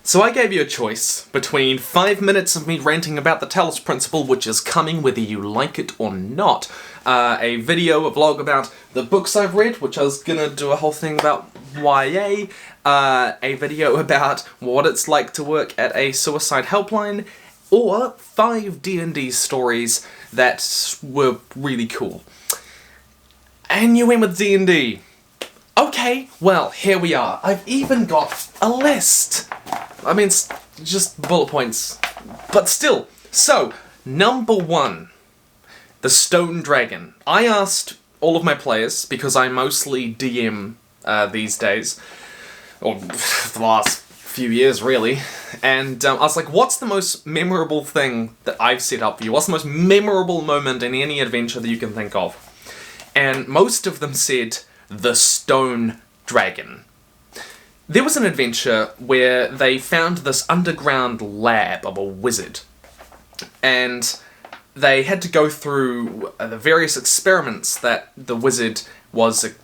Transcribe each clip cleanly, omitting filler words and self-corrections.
So I gave you a choice between 5 minutes of me ranting about the Talos Principle, which is coming whether you like it or not, a video, a vlog about the books I've read, which I was gonna do a whole thing about YA, a video about what it's like to work at a suicide helpline, or 5 D&D stories that were really cool. And you went with D&D. Okay, well, here we are. I've even got a list. I mean, it's just bullet points, but still. So, number 1, the Stone Dragon. I asked all of my players, because I mostly DM these days, or for the last few years, really, and I was like, what's the most memorable thing that I've set up for you? What's the most memorable moment in any adventure that you can think of? And most of them said, the Stone Dragon. There was an adventure where they found this underground lab of a wizard, and they had to go through the various experiments that the wizard was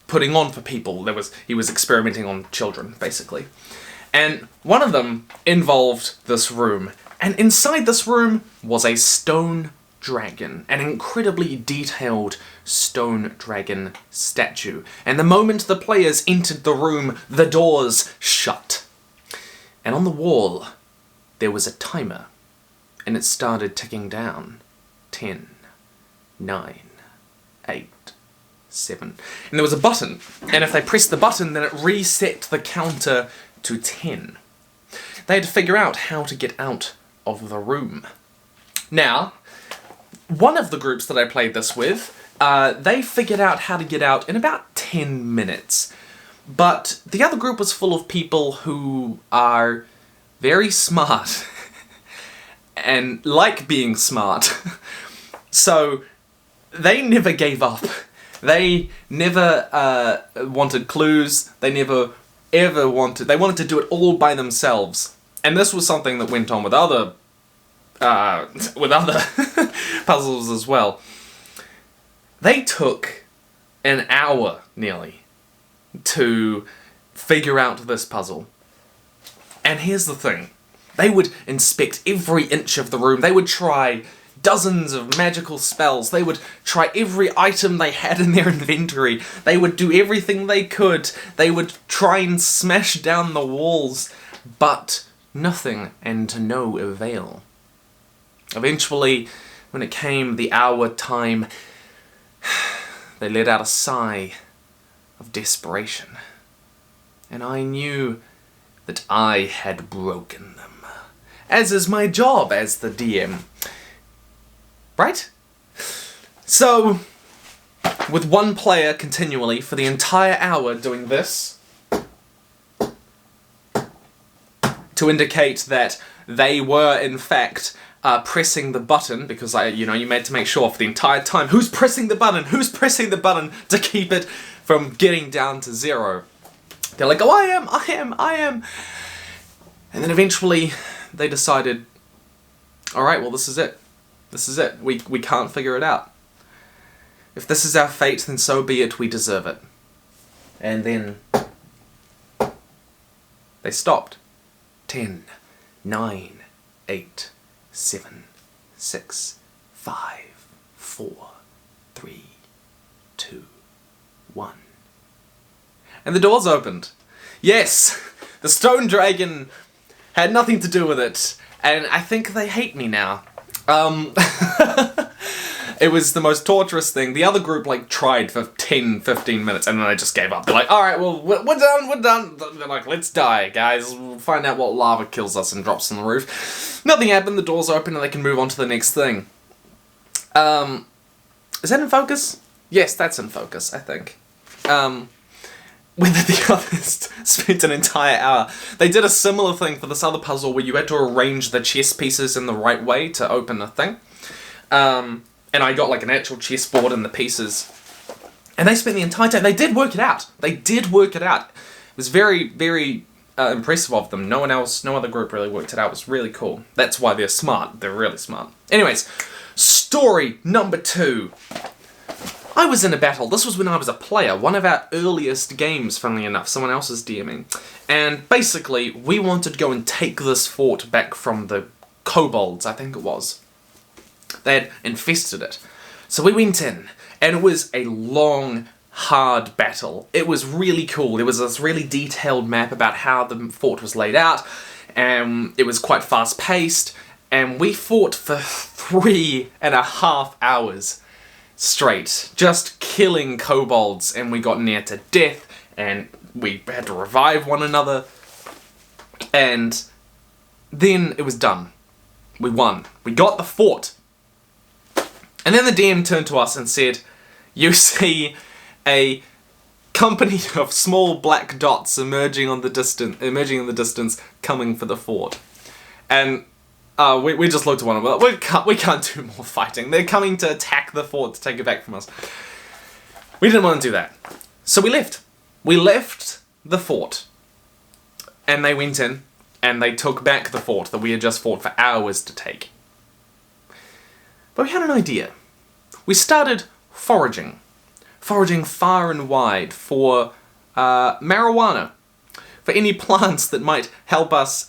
putting on for people. He was experimenting on children, basically. And one of them involved this room, and inside this room was a stone dragon, an incredibly detailed stone dragon statue. And the moment the players entered the room, the doors shut. And on the wall, there was a timer, and it started ticking down. 10, 9, 8, 7. And there was a button, and if they pressed the button, then it reset the counter to 10. They had to figure out how to get out of the room. Now, one of the groups that I played this with, they figured out how to get out in about 10 minutes. But the other group was full of people who are very smart and like being smart. So they never gave up. They never wanted clues. They never ever wanted... They wanted to do it all by themselves. And this was something that went on with other puzzles as well. They took an hour, nearly, to figure out this puzzle. And here's the thing. They would inspect every inch of the room. They would try dozens of magical spells. They would try every item they had in their inventory. They would do everything they could. They would try and smash down the walls. But nothing, and to no avail. Eventually, when it came the hour time, they let out a sigh of desperation. And I knew that I had broken them. As is my job as the DM. Right? So, with one player continually for the entire hour doing this, to indicate that they were in fact pressing the button, because you made to make sure for the entire time, who's pressing the button? Who's pressing the button to keep it from getting down to 0? They're like, oh, I am. And then eventually they decided, alright, well, this is it. This is it. We can't figure it out. If this is our fate, then so be it, we deserve it. And then they stopped. 10, 9, 8, 7, 6, 5, 4, 3, 2, 1. And the doors opened. Yes, the stone dragon had nothing to do with it, and I think they hate me now. It was the most torturous thing. The other group, tried for 10, 15 minutes, and then they just gave up. They're like, alright, well, we're done. They're like, let's die, guys. We'll find out what lava kills us and drops on the roof. Nothing happened, the doors open, and they can move on to the next thing. Is that in focus? Yes, that's in focus, I think. Whether the others spent an entire hour. They did a similar thing for this other puzzle where you had to arrange the chess pieces in the right way to open a thing. And I got an actual chessboard and the pieces. And they spent the entire time. They did work it out. It was very, very impressive of them. No other group really worked it out. It was really cool. That's why they're smart. They're really smart. Anyways, story number 2. I was in a battle. This was when I was a player. One of our earliest games, funnily enough. Someone else was DMing. And basically, we wanted to go and take this fort back from the kobolds, I think it was. They had infested it. So we went in, and it was a long, hard battle. It was really cool. There was this really detailed map about how the fort was laid out, and it was quite fast-paced, and we fought for 3.5 hours straight, just killing kobolds, and we got near to death, and we had to revive one another, and then it was done. We won. We got the fort. And then the DM turned to us and said, "You see a company of small black dots emerging in the distance, coming for the fort." And we just looked at one another. We can't do more fighting. They're coming to attack the fort to take it back from us. We didn't want to do that, so we left. We left the fort, and they went in and they took back the fort that we had just fought for hours to take. But we had an idea. We started foraging far and wide for marijuana, for any plants that might help us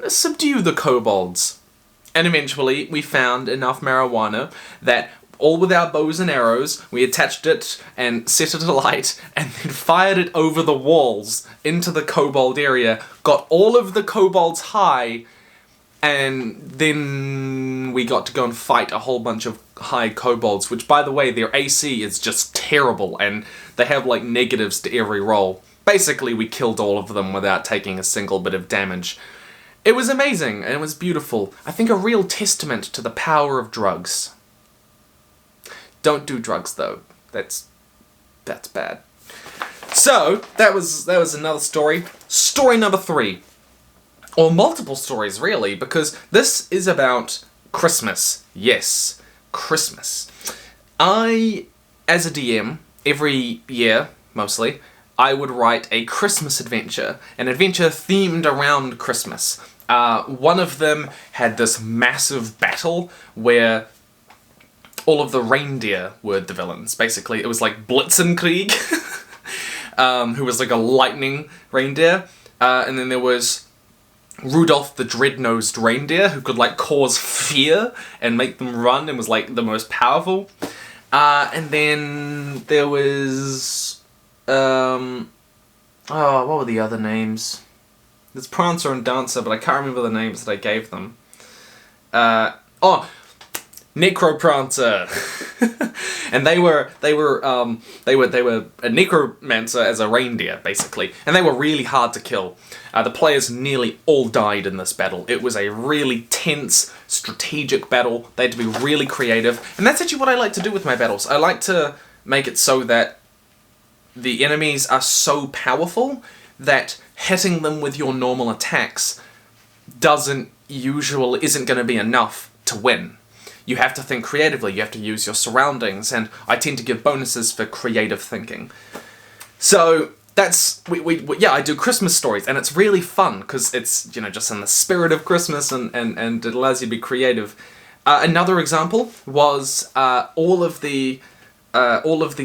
subdue the kobolds. And eventually we found enough marijuana that, all with our bows and arrows, we attached it and set it alight, and then fired it over the walls into the kobold area, got all of the kobolds high, and then we got to go and fight a whole bunch of high kobolds, which, by the way, their AC is just terrible, and they have, like, negatives to every roll. Basically, we killed all of them without taking a single bit of damage. It was amazing, and it was beautiful. I think a real testament to the power of drugs. Don't do drugs, though. That's bad. So, that was another story. Story number 3. Or multiple stories, really, because this is about Christmas. Yes, Christmas. I, as a DM, every year, mostly, I would write a Christmas adventure, an adventure themed around Christmas. One of them had this massive battle where all of the reindeer were the villains. Basically, it was like Blitzenkrieg, who was like a lightning reindeer, and then there was Rudolph the Dread-Nosed Reindeer, who could, like, cause fear and make them run and was, like, the most powerful. And then there was, what were the other names? There's Prancer and Dancer, but I can't remember the names that I gave them. Necroprancer. And they were a necromancer as a reindeer, basically, and they were really hard to kill. The players nearly all died in this battle. It was a really tense, strategic battle. They had to be really creative, and that's actually what I like to do with my battles. I like to make it so that the enemies are so powerful that hitting them with your normal attacks isn't going to be enough to win. You have to think creatively, you have to use your surroundings, and I tend to give bonuses for creative thinking. So that's, I do Christmas stories, and it's really fun, because it's, just in the spirit of Christmas, and it allows you to be creative. Another example was all of the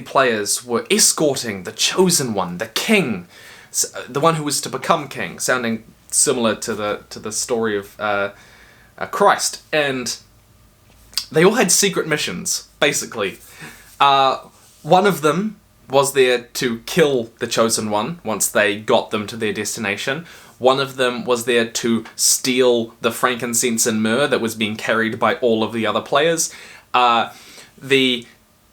players were escorting the chosen one, the king, the one who was to become king, sounding similar to the story of Christ, and they all had secret missions, basically. One of them was there to kill the Chosen One once they got them to their destination. One of them was there to steal the frankincense and myrrh that was being carried by all of the other players. Another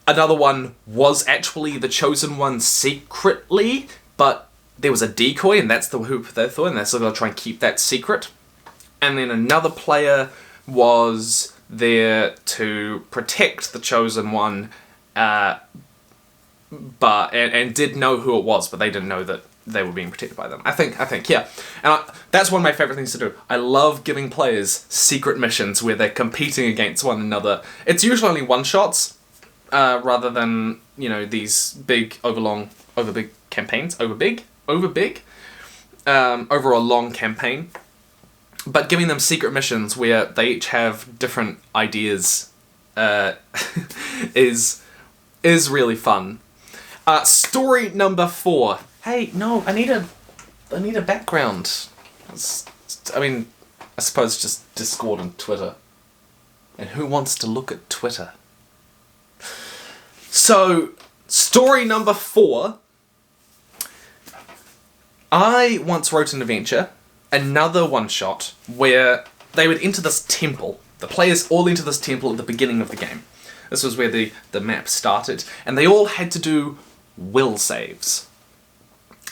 one was actually the Chosen One secretly, but there was a decoy, and that's the hoop they thought, and they're still going to try and keep that secret. And then another player was there to protect the Chosen One, and did know who it was, but they didn't know that they were being protected by them. I think, yeah. And that's one of my favourite things to do. I love giving players secret missions where they're competing against one another. It's usually only one-shots, rather than, these big, overbig campaigns. Over a long campaign. But giving them secret missions where they each have different ideas is is really fun. Story number 4. Hey, no, I need a background. I suppose just Discord and Twitter. And who wants to look at Twitter? So, story number 4. I once wrote an adventure, another one-shot, where they would enter this temple. The players all enter this temple at the beginning of the game. This was where the map started. And they all had to do will saves.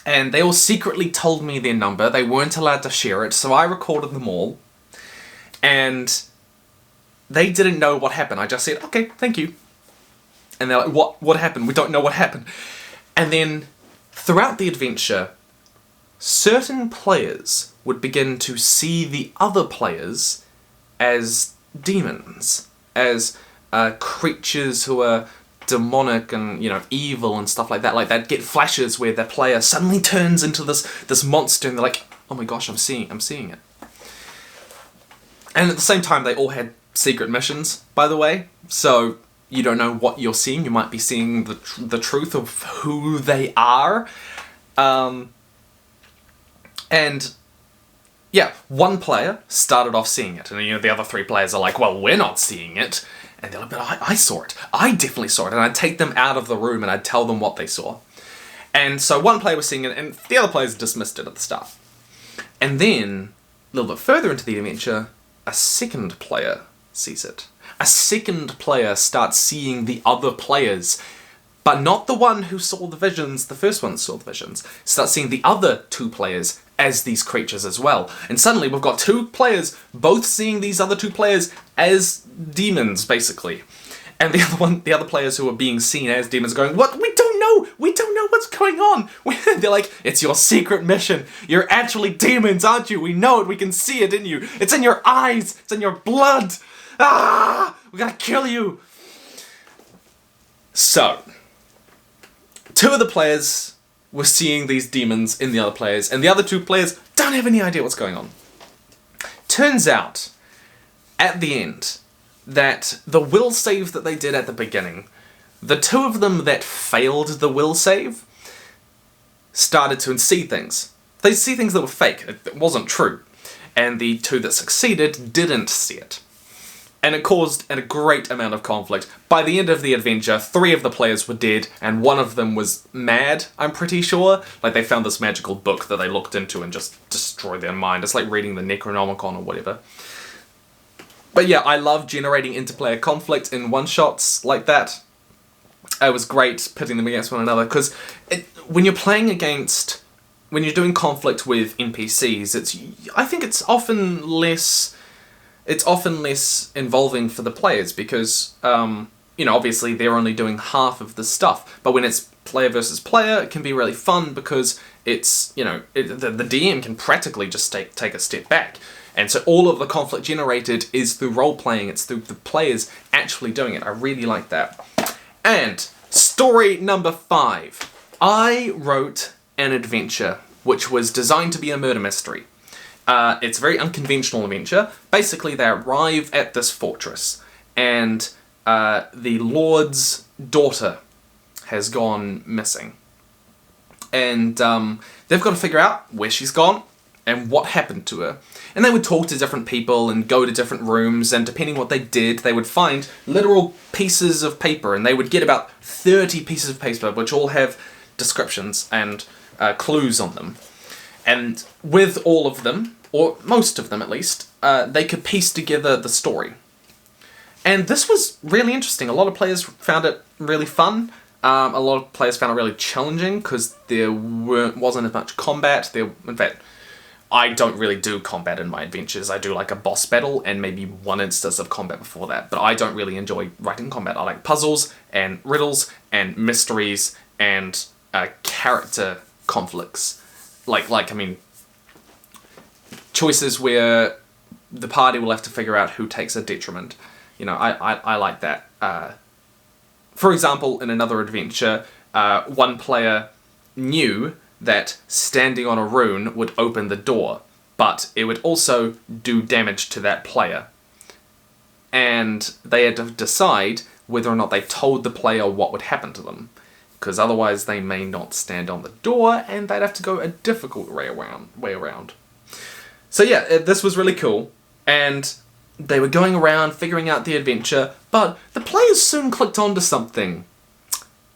And they all secretly told me their number. They weren't allowed to share it, so I recorded them all. And they didn't know what happened. I just said, okay, thank you. And they're like, what happened? We don't know what happened. And then, throughout the adventure, certain players would begin to see the other players as demons, as creatures who are demonic and, evil and stuff like that. Like, they'd get flashes where their player suddenly turns into this monster and they're like, oh my gosh, I'm seeing it. And at the same time, they all had secret missions, by the way, so you don't know what you're seeing. You might be seeing the truth of who they are. And yeah, one player started off seeing it, and the other 3 players are like, well, we're not seeing it. And they're like, but I saw it. I definitely saw it. And I'd take them out of the room and I'd tell them what they saw. And so one player was seeing it, and the other players dismissed it at the start. And then, a little bit further into the adventure, a second player sees it. A second player starts seeing the other players, but not the one who saw the visions. The first one saw the visions. Starts seeing the other 2 players as these creatures as well. And suddenly we've got 2 players both seeing these other 2 players as demons, basically. And the other players who are being seen as demons going, what? We don't know what's going on. They're like, it's your secret mission. You're actually demons, aren't you? We know it, we can see it in you. It's in your eyes, it's in your blood. Ah! We're gonna kill you! So, 2 of the players were seeing these demons in the other players, and the other 2 players don't have any idea what's going on. Turns out, at the end, that the will save that they did at the beginning, the 2 of them that failed the will save started to see things. They see things that were fake. It wasn't true. And the 2 that succeeded didn't see it. And it caused a great amount of conflict. By the end of the adventure, 3 of the players were dead, and one of them was mad, I'm pretty sure. Like, they found this magical book that they looked into and just destroyed their mind. It's like reading the Necronomicon or whatever. But yeah, I love generating interplayer conflict in one-shots like that. It was great pitting them against one another, because when you're doing conflict with NPCs, I think it's often less involving for the players, because, obviously they're only doing half of the stuff. But when it's player versus player, it can be really fun, because it's, the DM can practically just take a step back. And so all of the conflict generated is through role-playing, it's through the players actually doing it. I really like that. And story number 5. I wrote an adventure which was designed to be a murder mystery. It's a very unconventional adventure. Basically, they arrive at this fortress, and the Lord's daughter has gone missing. And they've got to figure out where she's gone and what happened to her. And they would talk to different people and go to different rooms, and depending what they did, they would find literal pieces of paper, and they would get about 30 pieces of paper, which all have descriptions and clues on them. And with all of them, or most of them at least, they could piece together the story. And this was really interesting. A lot of players found it really fun. A lot of players found it really challenging, because there wasn't as much combat. In fact, I don't really do combat in my adventures. I do like a boss battle and maybe one instance of combat before that. But I don't really enjoy writing combat. I like puzzles and riddles and mysteries and character conflicts. Choices where the party will have to figure out who takes a detriment. I like that. For example, in another adventure, one player knew that standing on a rune would open the door, but it would also do damage to that player. And they had to decide whether or not they told the player what would happen to them. Because otherwise they may not stand on the door and they'd have to go a difficult way around. So yeah, this was really cool. And they were going around figuring out the adventure, but the players soon clicked onto something.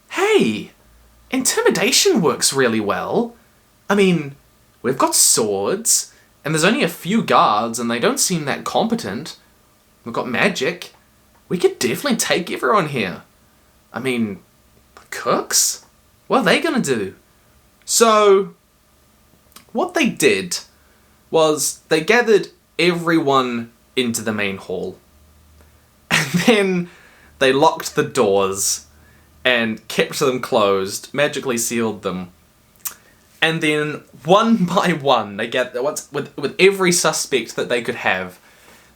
Hey, intimidation works really well. I mean, we've got swords, and there's only a few guards, and they don't seem that competent. We've got magic. We could definitely take everyone here. I mean, cooks? What are they gonna do? So, what they did was they gathered everyone into the main hall. And then they locked the doors and kept them closed, magically sealed them. And then, one by one, they get with every suspect that they could have,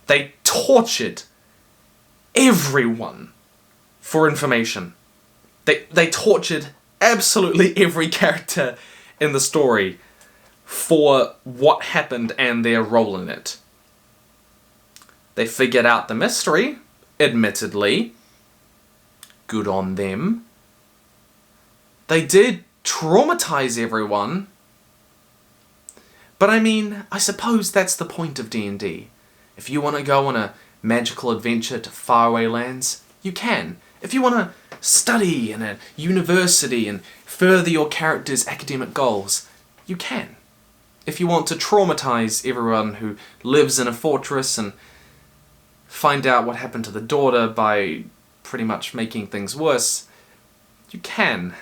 they tortured everyone for information. They tortured absolutely every character in the story for what happened and their role in it. They figured out the mystery, admittedly. Good on them. They did traumatize everyone. But I mean, I suppose that's the point of D&D. If you want to go on a magical adventure to faraway lands, you can. If you want to study in a university and further your character's academic goals, you can. If you want to traumatize everyone who lives in a fortress and find out what happened to the daughter by pretty much making things worse, you can.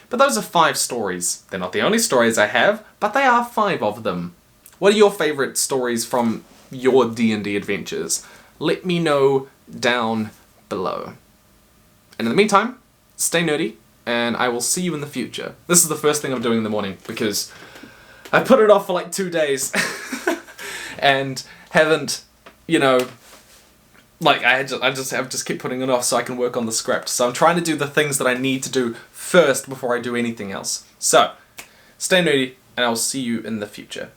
But those are 5 stories. They're not the only stories I have, but they are 5 of them. What are your favourite stories from your D&D adventures? Let me know down below. And in the meantime, stay nerdy, and I will see you in the future. This is the first thing I'm doing in the morning, because I put it off for like 2 days, and haven't, you know, like I just keep putting it off so I can work on the script. So I'm trying to do the things that I need to do first before I do anything else. So, stay nerdy, and I'll see you in the future.